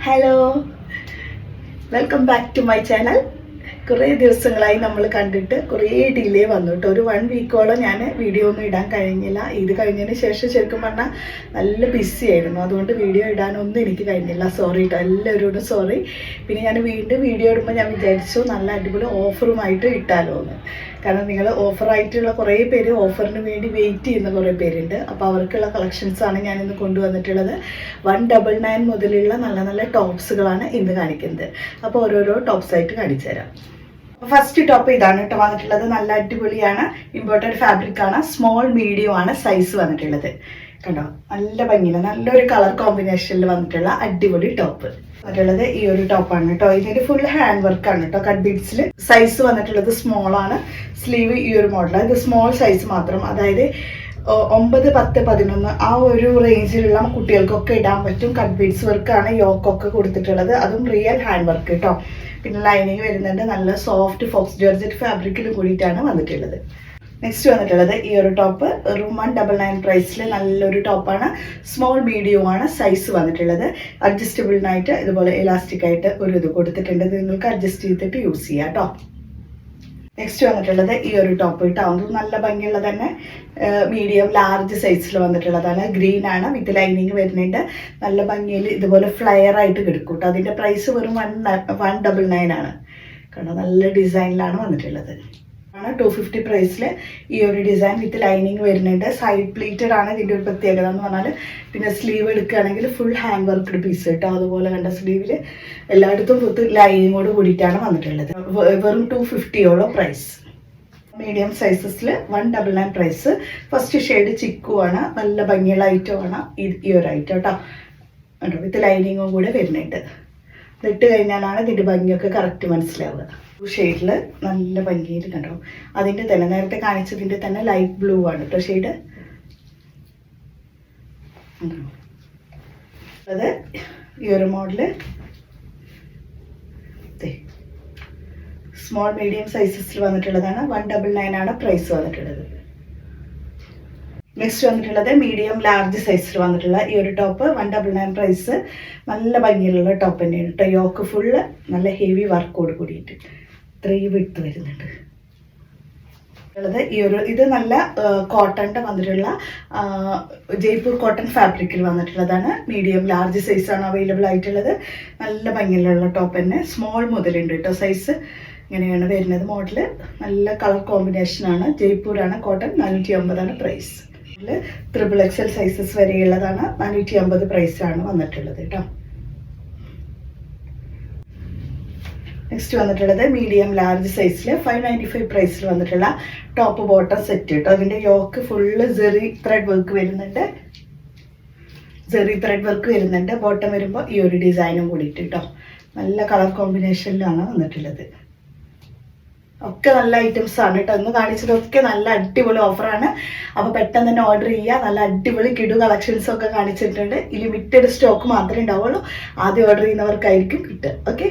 Hello, welcome back to my channel. കുറേ ദിവസങ്ങളായി നമ്മൾ കണ്ടിട്ട് കുറേ ഡിലേ വന്നു കേട്ടോ. ഒരു 1 വീക്കോളം ഞാൻ വീഡിയോ ഒന്നും ഇടാൻ കഴിഞ്ഞില്ല. ഇത് കഴിഞ്ഞതിന് ശേഷം ശരിക്കും പറഞ്ഞാൽ നല്ല ബിസി ആയിരുന്നു. അതുകൊണ്ട് വീഡിയോ ഇടാനൊന്നും എനിക്ക് കഴിഞ്ഞില്ല. സോറി കേട്ടോ, എല്ലാവരോടും സോറി. പിന്നെ ഞാൻ വീണ്ടും വീഡിയോ ഇടുമ്പോൾ ഞാൻ വിചാരിച്ചു നല്ല അടിപൊളി ഓഫറുമായിട്ട് ഇട്ടാലോ എന്ന്. കാരണം നിങ്ങൾ ഓഫറായിട്ടുള്ള കുറേ പേര് ഓഫറിന് വേണ്ടി വെയിറ്റ് ചെയ്യുന്ന കുറേ പേരുണ്ട്. അപ്പോൾ അവർക്കുള്ള കളക്ഷൻസാണ് ഞാനിന്ന് കൊണ്ടുവന്നിട്ടുള്ളത്. 199 മുതലുള്ള നല്ല നല്ല ടോപ്സുകളാണ് ഇന്ന് കാണിക്കുന്നത്. അപ്പോൾ ഓരോരോ ടോപ്സായിട്ട് കാണിച്ചു തരാം. ഫസ്റ്റ് ടോപ്പ് ഇതാണ് കേട്ടോ വന്നിട്ടുള്ളത്. നല്ല അടിപൊളിയാണ്, ഇമ്പോർട്ടൻറ്റ് ഫാബ്രിക് ആണ്, സ്മോൾ മീഡിയം ആണ് സൈസ് വന്നിട്ടുള്ളത്. കണ്ടോ, നല്ല ഭംഗിയില്ല, നല്ലൊരു കളർ കോമ്പിനേഷനിൽ വന്നിട്ടുള്ള അടിപൊളി ടോപ്പ് വന്നിട്ടുള്ളത്. ഈ ഒരു ടോപ്പാണ് കേട്ടോ. ഇതിന്റെ ഫുൾ ഹാൻഡ് വർക്ക് ആണ് കേട്ടോ, കട്ട് ബീഡ്സിൽ. സൈസ് വന്നിട്ടുള്ളത് സ്മോൾ ആണ്. സ്ലീവ് ഈ ഒരു മോഡലാണ്. ഇത് സ്മോൾ സൈസ് മാത്രം, അതായത് 9, 10, 11 ആ ഒരു റേഞ്ചിലുള്ള കുട്ടികൾക്കൊക്കെ ഇടാൻ പറ്റും. കട്ട് ബീഡ്സ് വർക്കാണ് യോക്കൊക്കെ കൊടുത്തിട്ടുള്ളത്, അതും റിയൽ ഹാൻഡ് വർക്ക് കേട്ടോ. പിന്നെ ലൈനിങ് വരുന്നുണ്ട്, നല്ല സോഫ്റ്റ് ഫോക്സ് ജോർജറ്റ് ഫാബ്രിക്കിൽ കൂടിയിട്ടാണ് വന്നിട്ടുള്ളത്. നെക്സ്റ്റ് വന്നിട്ടുള്ളത് ഈ ഒരു ടോപ്പ്. വെറും 199 പ്രൈസിൽ നല്ലൊരു ടോപ്പാണ്. സ്മോൾ മീഡിയം ആണ് സൈസ് വന്നിട്ടുള്ളത്. അഡ്ജസ്റ്റബിളിനായിട്ട് ഇതുപോലെ ഇലാസ്റ്റിക് ആയിട്ട് ഒരു ഇത് കൊടുത്തിട്ടുണ്ട്. നിങ്ങൾക്ക് അഡ്ജസ്റ്റ് ചെയ്തിട്ട് യൂസ് ചെയ്യാം കേട്ടോ. നെക്സ്റ്റ് വന്നിട്ടുള്ളത് ഈ ഒരു ടോപ്പ് കേട്ടോ. അത് നല്ല ഭംഗിയുള്ള തന്നെ മീഡിയം ലാർജ് സൈസിൽ വന്നിട്ടുള്ളതാണ്. ഗ്രീൻ ആണ്, വിത്ത് ലൈനിങ് വരുന്നുണ്ട്. നല്ല ഭംഗിയിൽ ഇതുപോലെ ഫ്ലയർ ആയിട്ട് കിടക്കും കേട്ടോ. അതിൻ്റെ പ്രൈസ് വെറും 199 ആണ്. കാരണം നല്ല ഡിസൈനിലാണ് വന്നിട്ടുള്ളത്. 250 പ്രൈസിൽ ഈ ഒരു ഡിസൈൻ വിത്ത് ലൈനിങ് വരുന്നുണ്ട്. സൈഡ് പ്ലീറ്റഡ് ആണ് ഇതിൻ്റെ ഒരു പ്രത്യേകത എന്ന് പറഞ്ഞാൽ. പിന്നെ സ്ലീവ് എടുക്കുകയാണെങ്കിൽ ഫുൾ ഹാൻഡ് വർക്ക്ഡ് പീസ് കേട്ടോ. അതുപോലെ കണ്ട സ്ലീവിൽ എല്ലായിടത്തും വിത്ത് ലൈനിങ്ങോട് കൂടിയിട്ടാണ് വന്നിട്ടുള്ളത്. വെറും 250 പ്രൈസ്. മീഡിയം സൈസസിൽ 199 പ്രൈസ്. ഫസ്റ്റ് ഷെയ്ഡ് ചിക്കു ആണ്, നല്ല ഭംഗിയുള്ള ഐറ്റമാണ് ഈ ഒരു ഐറ്റം കേട്ടോ. വിത്ത് ലൈനിങ്ങും കൂടെ വരുന്നുണ്ട്. ഇട്ട് കഴിഞ്ഞാലാണ് ഇതിൻ്റെ ഭംഗിയൊക്കെ കറക്റ്റ് മനസ്സിലാവുക. ഷെയ്ഡിൽ നല്ല ഭംഗിയിൽ കണ്ടോ. അതിൻ്റെ തന്നെ നേരത്തെ കാണിച്ചതിൻ്റെ തന്നെ ലൈറ്റ് ബ്ലൂ ആണ് കേട്ടോ ഷെയ്ഡ്. അത് ഈ ഒരു മോഡല് സ്മോൾ മീഡിയം സൈസസിൽ വന്നിട്ടുള്ളതാണ്. 199 ആണ് പ്രൈസ് വന്നിട്ടുള്ളത്. നെക്സ്റ്റ് വന്നിട്ടുള്ളത് മീഡിയം ലാർജ് സൈസിൽ വന്നിട്ടുള്ള ഈ ഒരു ടോപ്പ്. 199 പ്രൈസ്. നല്ല ഭംഗിയിലുള്ള ടോപ്പ് തന്നെയാണ് കേട്ടോ. യോക്ക് ഫുള്ള് നല്ല ഹെവി വർക്കോട് കൂടിയിട്ട് 3 വിഡ്ത്ത് വരുന്നുണ്ട്. ഈ ഒരു ഇത് നല്ല കോട്ടൻ്റെ വന്നിട്ടുള്ള ജയ്പൂർ കോട്ടൺ ഫാബ്രിക്കിൽ വന്നിട്ടുള്ളതാണ്. മീഡിയം ലാർജ് സൈസാണ് അവൈലബിൾ ആയിട്ടുള്ളത്. നല്ല ഭംഗിയിലുള്ള ടോപ്പ് തന്നെ. സ്മോൾ മുതലുണ്ട് കേട്ടോ സൈസ്. ഇങ്ങനെയാണ് വരുന്നത് മോഡല്. നല്ല കളർ കോമ്പിനേഷനാണ്. ജയ്പൂരാണ് കോട്ടൺ. 450 പ്രൈസ്. XXL സൈസസ് വരെയുള്ളതാണ്. 450 പ്രൈസാണ് വന്നിട്ടുള്ളത് കേട്ടോ. നെക്സ്റ്റ് വന്നിട്ടുള്ളത് മീഡിയം ലാർജ് സൈസിൽ 595 പ്രൈസിൽ വന്നിട്ടുള്ള ടോപ്പ് ബോട്ടം സെറ്റ് കേട്ടോ. അതിൻ്റെ yoke full zari thread work വരുന്നുണ്ട്. ബോട്ടം വരുമ്പോൾ ഈ ഒരു ഡിസൈനും കൂടിയിട്ട് കേട്ടോ. നല്ല കളർ കോമ്പിനേഷനിലാണ് വന്നിട്ടുള്ളത്. ഒക്കെ നല്ല ഐറ്റംസ് ആണ് കേട്ടോ. ഇന്ന് കാണിച്ചതൊക്കെ നല്ല അടിപൊളി ഓഫറാണ്. അപ്പോൾ പെട്ടെന്ന് തന്നെ ഓർഡർ ചെയ്യുക. നല്ല അടിപൊളി കിടു കളക്ഷൻസ് ഒക്കെ കാണിച്ചിട്ടുണ്ട്. ലിമിറ്റഡ് സ്റ്റോക്ക് മാത്രമേ ഉണ്ടാവുള്ളൂ. ആദ്യം ഓർഡർ ചെയ്യുന്നവർക്കായിരിക്കും കിട്ടുക. ഓക്കെ.